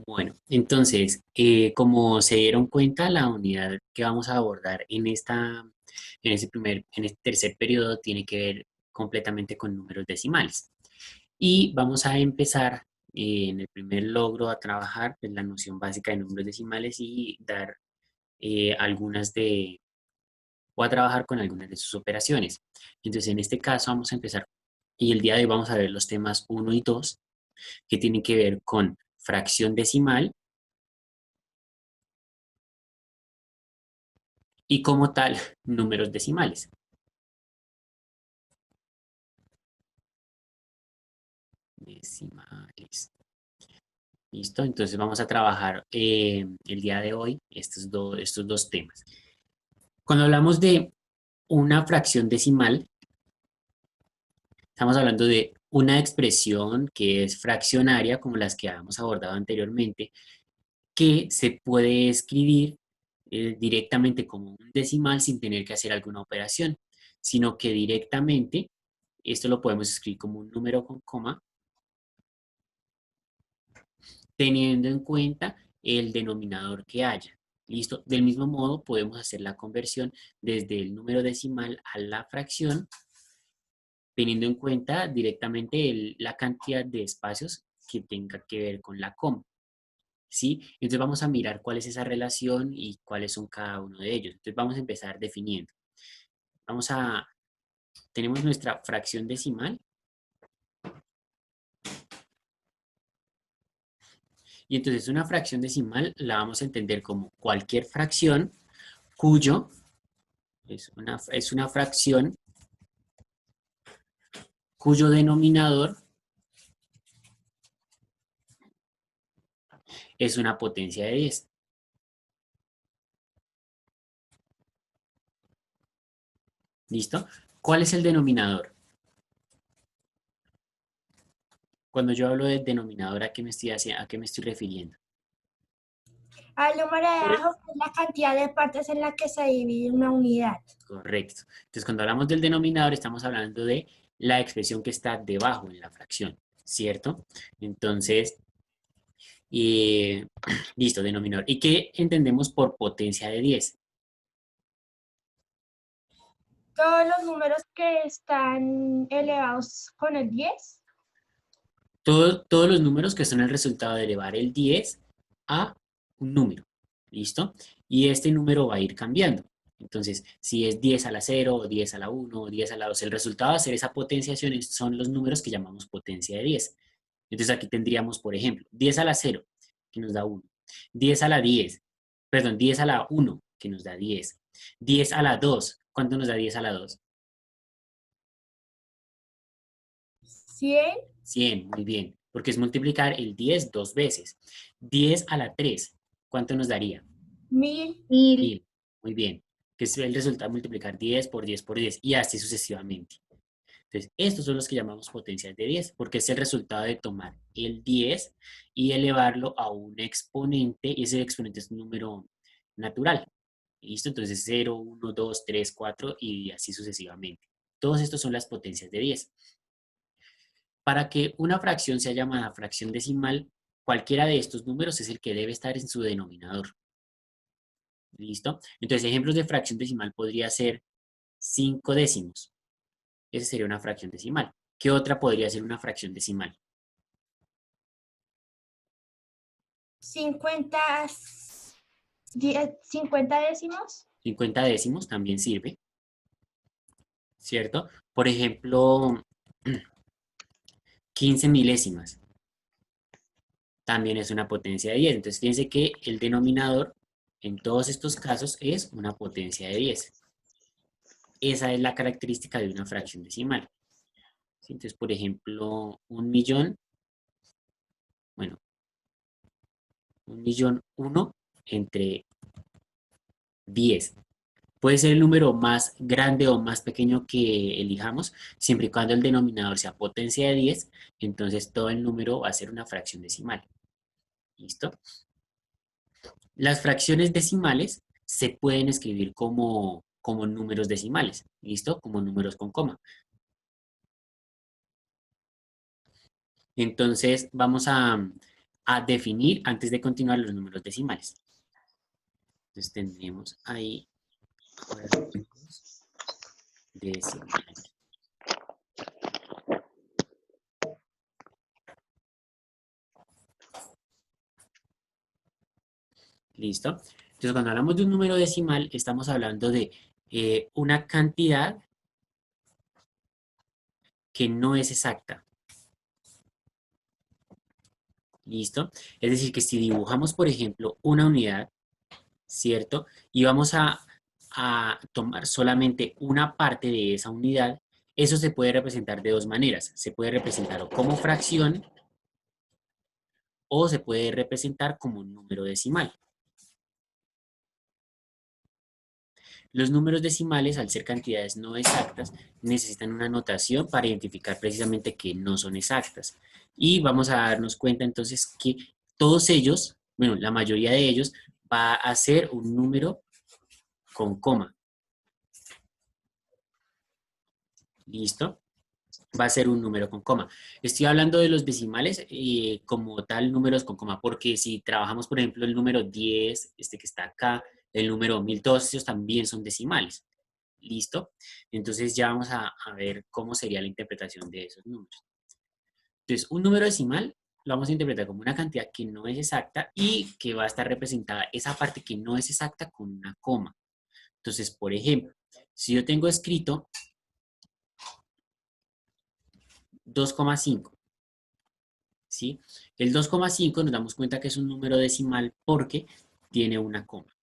Bueno, entonces, como se dieron cuenta, la unidad que vamos a abordar en este tercer periodo tiene que ver completamente con números decimales. Y vamos a empezar en el primer logro a trabajar en la noción básica de números decimales y dar o a trabajar con algunas de sus operaciones. Entonces, en este caso vamos a empezar y el día de hoy vamos a ver los temas uno y 2 que tienen que ver con fracción decimal y como tal números decimales. Decimales. ¿Listo? Entonces vamos a trabajar el día de hoy estos dos temas. Cuando hablamos de una fracción decimal, estamos hablando de una expresión que es fraccionaria, como las que habíamos abordado anteriormente, que se puede escribir directamente como un decimal sin tener que hacer alguna operación, sino que directamente esto lo podemos escribir como un número con coma, teniendo en cuenta el denominador que haya. ¿Listo? Del mismo modo, podemos hacer la conversión desde el número decimal a la fracción, teniendo en cuenta directamente la cantidad de espacios que tenga que ver con la coma. ¿Sí? Entonces vamos a mirar cuál es esa relación y cuáles son cada uno de ellos. Entonces vamos a empezar definiendo. Vamos a, tenemos nuestra fracción decimal y entonces una fracción decimal la vamos a entender como cualquier fracción cuyo es una fracción cuyo denominador es una potencia de 10. ¿Listo? ¿Cuál es el denominador? Cuando yo hablo de denominador, ¿a qué me estoy refiriendo? Al número de abajo es la cantidad de partes en la que se divide una unidad. Correcto. Entonces, cuando hablamos del denominador, estamos hablando de la expresión que está debajo en la fracción, ¿cierto? Entonces, eh, listo, denominador. ¿Y qué entendemos por potencia de 10? Todos los números que están elevados con el 10. Todos los números que son el resultado de elevar el 10 a un número, ¿listo? Y este número va a ir cambiando. Entonces, si es 10 a la 0, o 10 a la 1, o 10 a la 2, el resultado de hacer esa potenciación son los números que llamamos potencia de 10. Entonces, aquí tendríamos, por ejemplo, 10 a la 0, que nos da 1. 10 a la 10, perdón, 10 a la 1, que nos da 10. 10 a la 2, ¿cuánto nos da 10 a la 2? 100, 100, muy bien, porque es multiplicar el 10 dos veces. 10 a la 3, ¿cuánto nos daría? 1000, 1000, muy bien, que es el resultado de multiplicar 10 por 10 por 10 y así sucesivamente. Entonces, estos son los que llamamos potencias de 10, porque es el resultado de tomar el 10 y elevarlo a un exponente, y ese exponente es un número natural. ¿Listo? Entonces 0, 1, 2, 3, 4 y así sucesivamente. Todos estos son las potencias de 10. Para que una fracción sea llamada fracción decimal, cualquiera de estos números es el que debe estar en su denominador. ¿Listo? Entonces, ejemplos de fracción decimal podría ser 5 décimos. Esa sería una fracción decimal. ¿Qué otra podría ser una fracción decimal? 50, 50 décimos, 50 décimos también sirve, ¿cierto? Por ejemplo, 15 milésimas también es una potencia de 10. Entonces, fíjense que el denominador en todos estos casos es una potencia de 10. Esa es la característica de una fracción decimal. ¿Sí? Entonces, por ejemplo, un millón, bueno, un millón uno entre 10. Puede ser el número más grande o más pequeño que elijamos, siempre y cuando el denominador sea potencia de 10, entonces todo el número va a ser una fracción decimal. ¿Listo? Las fracciones decimales se pueden escribir como números decimales, ¿listo? Como números con coma. Entonces vamos a definir antes de continuar los números decimales. Entonces tendremos ahí ahora los números decimales. ¿Listo? Entonces, cuando hablamos de un número decimal, estamos hablando de una cantidad que no es exacta. ¿Listo? Es decir, que si dibujamos, por ejemplo, una unidad, ¿cierto? Y vamos a tomar solamente una parte de esa unidad, eso se puede representar de dos maneras. Se puede representar o como fracción o se puede representar como un número decimal. Los números decimales, al ser cantidades no exactas, necesitan una notación para identificar precisamente que no son exactas. Y vamos a darnos cuenta entonces que todos ellos, bueno, la mayoría de ellos, va a ser un número con coma. ¿Listo? Va a ser un número con coma. Estoy hablando de los decimales como tal números con coma, porque si trabajamos, por ejemplo, el número 10, este que está acá, el número 1000, todos estos también son decimales. ¿Listo? Entonces ya vamos a ver cómo sería la interpretación de esos números. Entonces, un número decimal lo vamos a interpretar como una cantidad que no es exacta y que va a estar representada esa parte que no es exacta con una coma. Entonces, por ejemplo, si yo tengo escrito 2,5, ¿sí? El 2,5 nos damos cuenta que es un número decimal porque tiene una coma.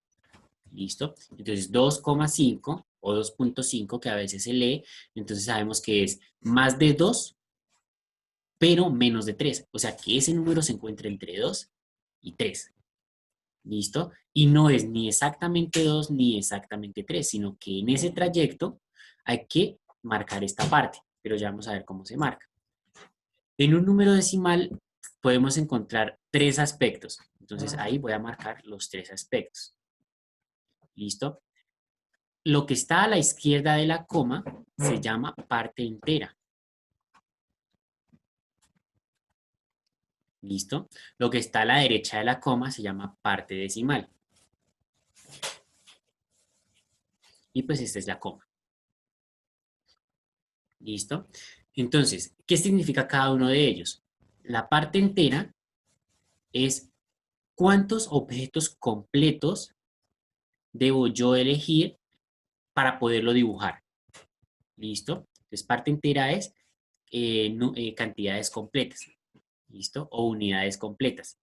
¿Listo? Entonces 2,5 o 2,5 que a veces se lee, entonces sabemos que es más de 2, pero menos de 3. O sea que ese número se encuentra entre 2 y 3. ¿Listo? Y no es ni exactamente 2 ni exactamente 3, sino que en ese trayecto hay que marcar esta parte, pero ya vamos a ver cómo se marca. En un número decimal podemos encontrar tres aspectos. Entonces ahí voy a marcar los tres aspectos. ¿Listo? Lo que está a la izquierda de la coma se llama parte entera. ¿Listo? Lo que está a la derecha de la coma se llama parte decimal. Y pues esta es la coma. ¿Listo? Entonces, ¿qué significa cada uno de ellos? La parte entera es cuántos objetos completos debo yo elegir para poderlo dibujar. ¿Listo? Entonces, parte entera es cantidades completas. ¿Listo? O unidades completas.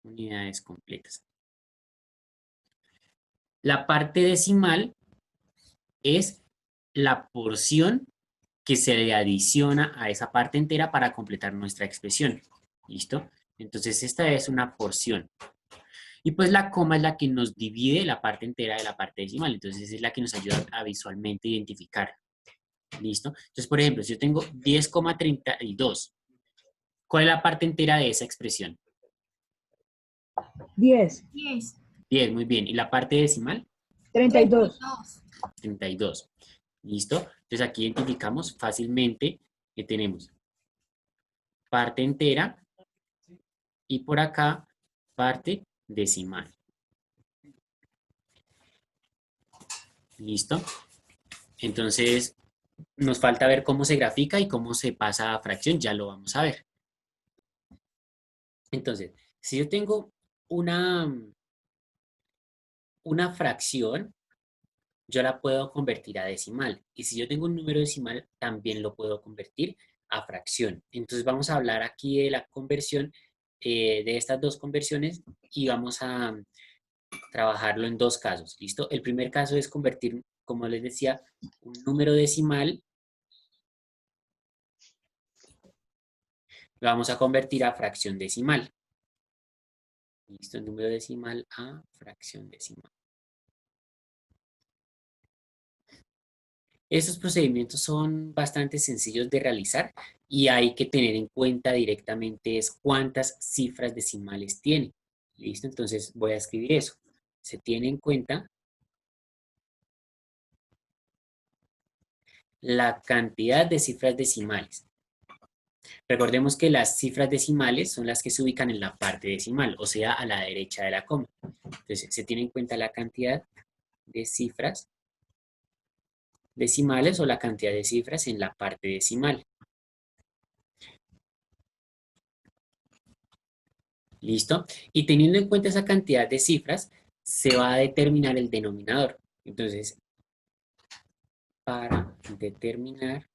Unidades completas. La parte decimal es la porción que se le adiciona a esa parte entera para completar nuestra expresión. ¿Listo? Entonces esta es una porción. Y pues la coma es la que nos divide la parte entera de la parte decimal. Entonces es la que nos ayuda a visualmente identificar. ¿Listo? Entonces, por ejemplo, si yo tengo 10,32, ¿cuál es la parte entera de esa expresión? 10, 10, 10, muy bien. ¿Y la parte decimal? 32, 32, 32. ¿Listo? Entonces aquí identificamos fácilmente que tenemos parte entera y por acá parte decimal. ¿Listo? Entonces nos falta ver cómo se grafica y cómo se pasa a fracción, ya lo vamos a ver. Entonces, si yo tengo una, una fracción, yo la puedo convertir a decimal. Y si yo tengo un número decimal, también lo puedo convertir a fracción. Entonces vamos a hablar aquí de la conversión, de estas dos conversiones y vamos a trabajarlo en dos casos. ¿Listo? El primer caso es convertir, como les decía, un número decimal, lo vamos a convertir a fracción decimal. ¿Listo? El número decimal a fracción decimal. Estos procedimientos son bastante sencillos de realizar y hay que tener en cuenta directamente es cuántas cifras decimales tiene. ¿Listo? Entonces voy a escribir eso. Se tiene en cuenta la cantidad de cifras decimales. Recordemos que las cifras decimales son las que se ubican en la parte decimal, o sea, a la derecha de la coma. Entonces, se tiene en cuenta la cantidad de cifras decimales o la cantidad de cifras en la parte decimal. ¿Listo? Y teniendo en cuenta esa cantidad de cifras, se va a determinar el denominador. Entonces, para determinar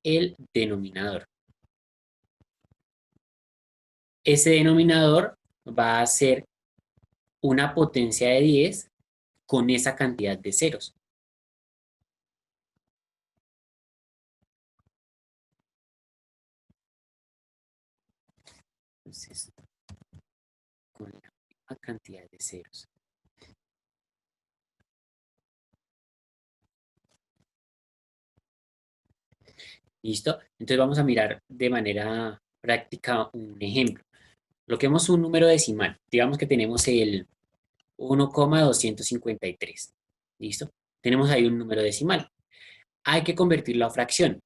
el denominador. Ese denominador va a ser una potencia de 10 con esa cantidad de ceros. Entonces, con la misma cantidad de ceros. ¿Listo? Entonces vamos a mirar de manera práctica un ejemplo. Bloqueemos un número decimal. Digamos que tenemos el 1,253. ¿Listo? Tenemos ahí un número decimal. Hay que convertirlo a fracción.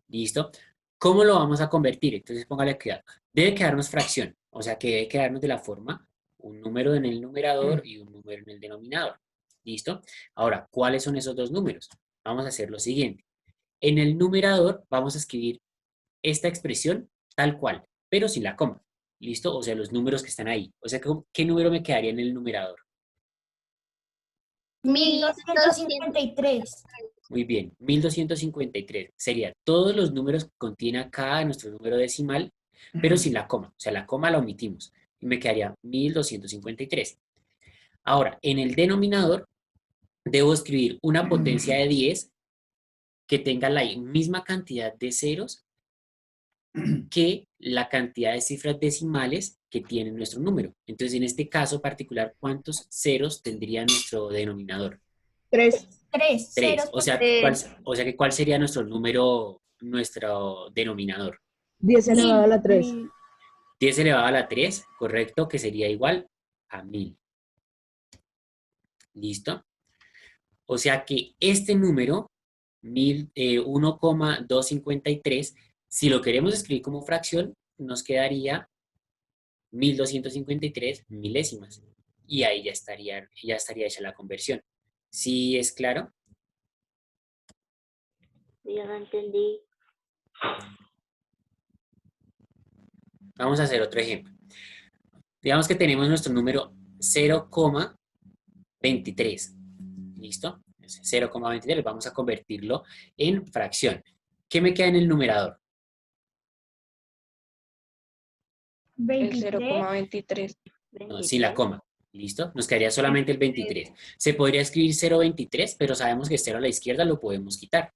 ¿Listo? ¿Cómo lo vamos a convertir? Entonces póngale cuidado. Debe quedarnos fracción. O sea que debe quedarnos de la forma un número en el numerador y un número en el denominador. ¿Listo? Ahora, ¿cuáles son esos dos números? Vamos a hacer lo siguiente. En el numerador vamos a escribir esta expresión tal cual, pero sin la coma. ¿Listo? O sea, los números que están ahí. O sea, ¿qué número me quedaría en el numerador? 1253. Muy bien, 1253 sería todos los números que contiene acá nuestro número decimal, pero sin la coma. O sea, la coma la omitimos y me quedaría 1253. Ahora, en el denominador debo escribir una potencia de 10 que tenga la misma cantidad de ceros que la cantidad de cifras decimales que tiene nuestro número. Entonces, en este caso particular, ¿cuántos ceros tendría nuestro denominador? 3. 3 3. ceros O sea, ¿cuál sería nuestro número, nuestro denominador? 10 elevado a la 3. 10 elevado a la 3, correcto, que sería igual a 1000. ¿Listo? O sea que este número, 1,253, si lo queremos escribir como fracción, nos quedaría 1253 milésimas. Y ahí ya estaría hecha la conversión. ¿Sí es claro? Ya lo entendí. Vamos a hacer otro ejemplo. Digamos que tenemos nuestro número 0,23. ¿Listo? 0,23, vamos a convertirlo en fracción. ¿Qué me queda en el numerador? El 23. 0,23. No, sin la coma. ¿Listo? Nos quedaría solamente el 23. Se podría escribir 0,23, pero sabemos que 0 a la izquierda lo podemos quitar.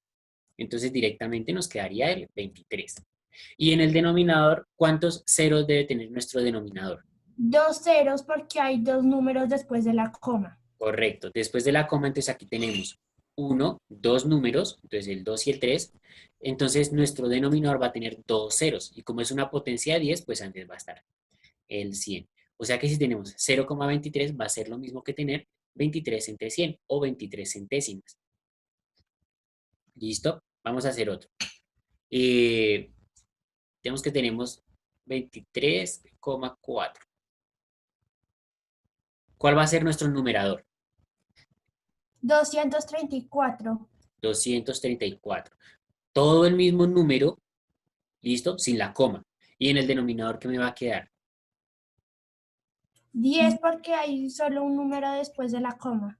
Entonces directamente nos quedaría el 23. Y en el denominador, ¿cuántos ceros debe tener nuestro denominador? 2 ceros porque hay 2 números después de la coma. Correcto. Después de la coma, entonces aquí tenemos 1, 2 números, entonces el 2 y el 3. Entonces nuestro denominador va a tener 2 ceros. Y como es una potencia de 10, pues antes va a estar el 100. O sea que si tenemos 0,23 va a ser lo mismo que tener 23 entre 100 o 23 centésimas. ¿Listo? Vamos a hacer otro. Tenemos que tenemos 23,4. ¿Cuál va a ser nuestro numerador? 234. 234. Todo el mismo número, ¿listo? Sin la coma. Y en el denominador, ¿qué me va a quedar? 10 porque hay solo un número después de la coma.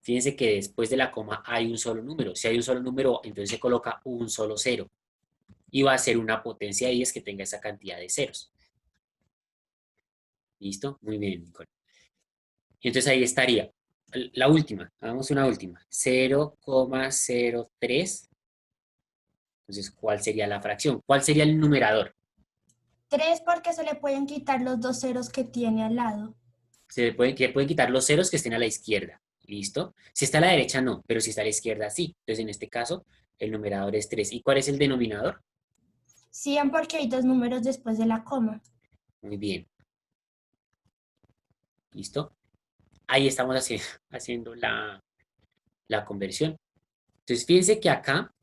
Fíjense que después de la coma hay un solo número. Si hay un solo número, entonces se coloca un solo cero. Y va a ser una potencia de 10 que tenga esa cantidad de ceros. ¿Listo? Muy bien, Nicole. Y entonces ahí estaría. La última, hagamos una última. 0,03. Entonces, ¿cuál sería la fracción? ¿Cuál sería el numerador? 3 porque se le pueden quitar los 2 ceros que tiene al lado. Que pueden quitar los ceros que estén a la izquierda. ¿Listo? Si está a la derecha, no, pero si está a la izquierda, sí. Entonces, en este caso, el numerador es 3. ¿Y cuál es el denominador? 100 porque hay 2 números después de la coma. Muy bien. ¿Listo? Ahí estamos haciendo la conversión. Entonces, fíjense que acá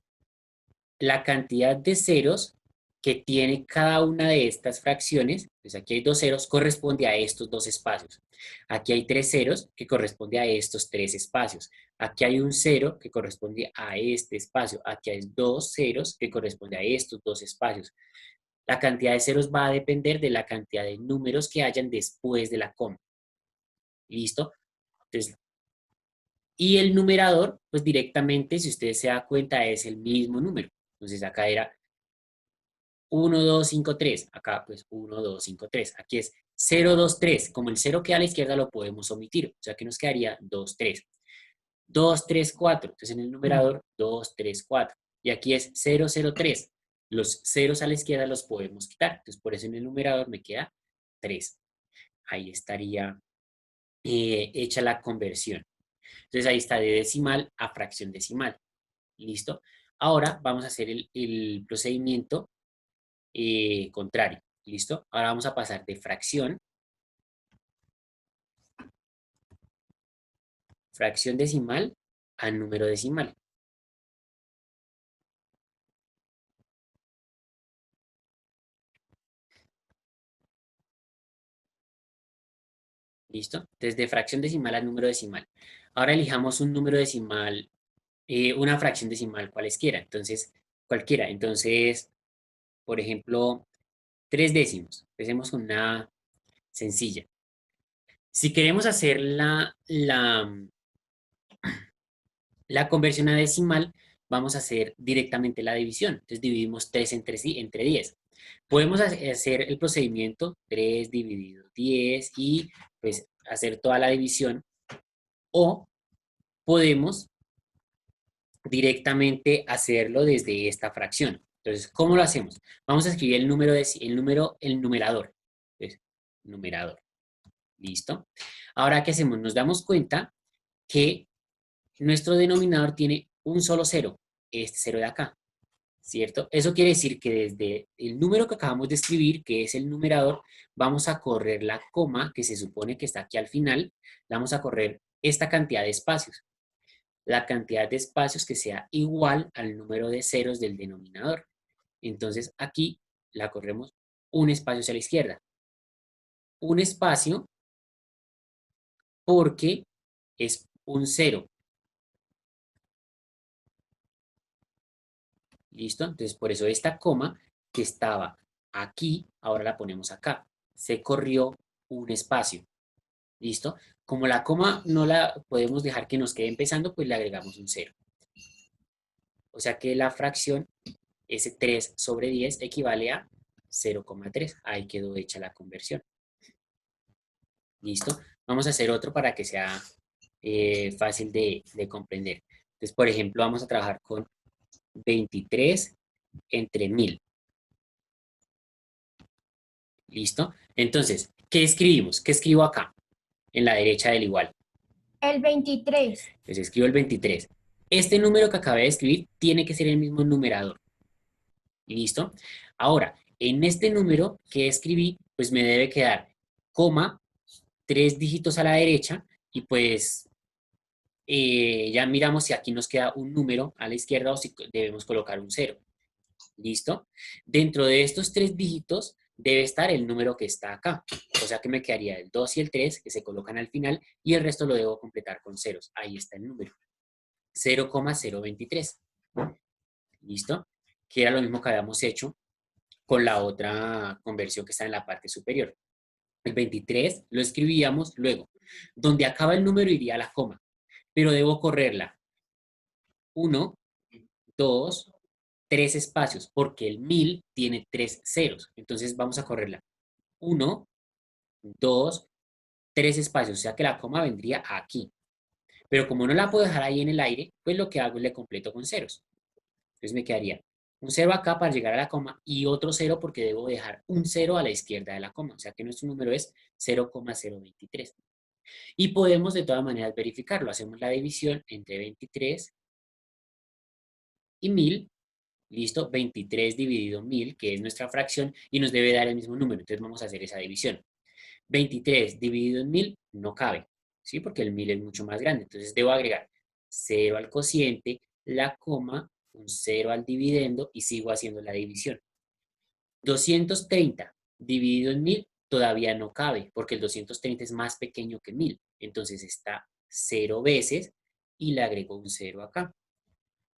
la cantidad de ceros que tiene cada una de estas fracciones, pues aquí hay 2 ceros, corresponde a estos 2 espacios. Aquí hay 3 ceros que corresponde a estos 3 espacios. Aquí hay un 0 que corresponde a este espacio. Aquí hay 2 ceros que corresponde a estos 2 espacios. La cantidad de ceros va a depender de la cantidad de números que hayan después de la coma. ¿Listo? Entonces, y el numerador, pues directamente, si ustedes se dan cuenta, es el mismo número. Entonces acá era 1, 2, 5, 3. Acá pues 1, 2, 5, 3. Aquí es 0, 2, 3. Como el 0 queda a la izquierda lo podemos omitir. O sea que nos quedaría 2, 3. 2, 3, 4. Entonces en el numerador 2, 3, 4. Y aquí es 0, 0, 3. Los ceros a la izquierda los podemos quitar. Entonces por eso en el numerador me queda 3. Ahí estaría hecha la conversión. Entonces ahí está de decimal a fracción decimal. ¿Listo? Ahora vamos a hacer el procedimiento contrario. ¿Listo? Ahora vamos a pasar de fracción decimal a número decimal. ¿Listo? Desde fracción decimal a número decimal. Ahora elijamos un número decimal, una fracción decimal cualesquiera. Entonces, cualquiera. Entonces, por ejemplo, 3 décimos. Empecemos con una sencilla. Si queremos hacer la conversión a decimal, vamos a hacer directamente la división. Entonces dividimos 3 entre 10. Podemos hacer el procedimiento 3 dividido 10 y pues hacer toda la división, o podemos directamente hacerlo desde esta fracción. Entonces, ¿cómo lo hacemos? Vamos a escribir el numerador. Entonces, numerador. ¿Listo? Ahora, ¿qué hacemos? Nos damos cuenta que nuestro denominador tiene un solo cero, este cero de acá, ¿cierto? Eso quiere decir que desde el número que acabamos de escribir, que es el numerador, vamos a correr la coma, que se supone que está aquí al final, vamos a correr esta cantidad de espacios. La cantidad de espacios que sea igual al número de ceros del denominador. Entonces aquí la corremos un espacio hacia la izquierda. Un espacio porque es un cero. ¿Listo? Entonces, por eso esta coma que estaba aquí, ahora la ponemos acá. Se corrió un espacio. ¿Listo? Como la coma no la podemos dejar que nos quede empezando, pues le agregamos un 0. O sea que la fracción, ese 3 sobre 10, equivale a 0,3. Ahí quedó hecha la conversión. ¿Listo? Vamos a hacer otro para que sea fácil de comprender. Entonces, por ejemplo, vamos a trabajar con 23 entre 1000. ¿Listo? Entonces, ¿qué escribimos? ¿Qué escribo acá? En la derecha del igual. El 23. Entonces escribo el 23. Este número que acabé de escribir tiene que ser el mismo numerador. ¿Listo? Ahora, en este número que escribí, pues me debe quedar coma, 3 dígitos a la derecha, y pues ya miramos si aquí nos queda un número a la izquierda o si debemos colocar un 0. ¿Listo? Dentro de estos 3 dígitos debe estar el número que está acá. O sea que me quedaría el 2 y el 3 que se colocan al final y el resto lo debo completar con ceros. Ahí está el número. 0,023. ¿Listo? Que era lo mismo que habíamos hecho con la otra conversión que está en la parte superior. El 23 lo escribíamos luego. Donde acaba el número iría la coma, pero debo correrla. 1, 2, 3 espacios, porque el 1000 tiene 3 ceros. Entonces vamos a correrla. 1, 2, 3 espacios, o sea que la coma vendría aquí. Pero como no la puedo dejar ahí en el aire, pues lo que hago es le completo con ceros. Entonces me quedaría un 0 acá para llegar a la coma y otro 0 porque debo dejar un 0 a la izquierda de la coma. O sea que nuestro número es 0,023. Y podemos de todas maneras verificarlo. Hacemos la división entre 23 y 1000. ¿Listo? 23 dividido 1000, que es nuestra fracción, y nos debe dar el mismo número. Entonces vamos a hacer esa división. 23 dividido en 1000 no cabe, ¿sí? Porque el 1000 es mucho más grande. Entonces debo agregar 0 al cociente, la coma, un 0 al dividendo y sigo haciendo la división. 230 dividido en 1000 todavía no cabe porque el 230 es más pequeño que 1000. Entonces está 0 veces y le agrego un 0 acá.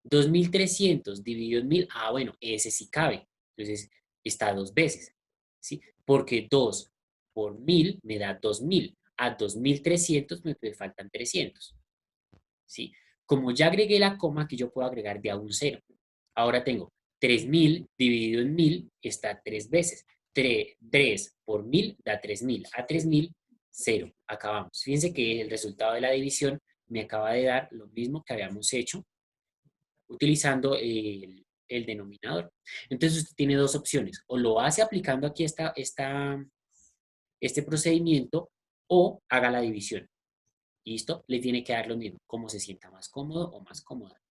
2300 dividido en 1000, bueno, ese sí cabe. Entonces está 2 veces, ¿sí? Porque 2 por 1000 me da 2000. A 2300 me faltan 300, ¿sí? Como ya agregué la coma, aquí yo puedo agregar de a un 0. Ahora tengo 3000 dividido en 1000 está 3 veces. 3 por 1000 da 3000. A 3000, 0. Acabamos. Fíjense que el resultado de la división me acaba de dar lo mismo que habíamos hecho utilizando el denominador. Entonces usted tiene dos opciones. O lo hace aplicando aquí este procedimiento o haga la división. ¿Listo? Le tiene que dar lo mismo, como se sienta más cómodo o más cómoda.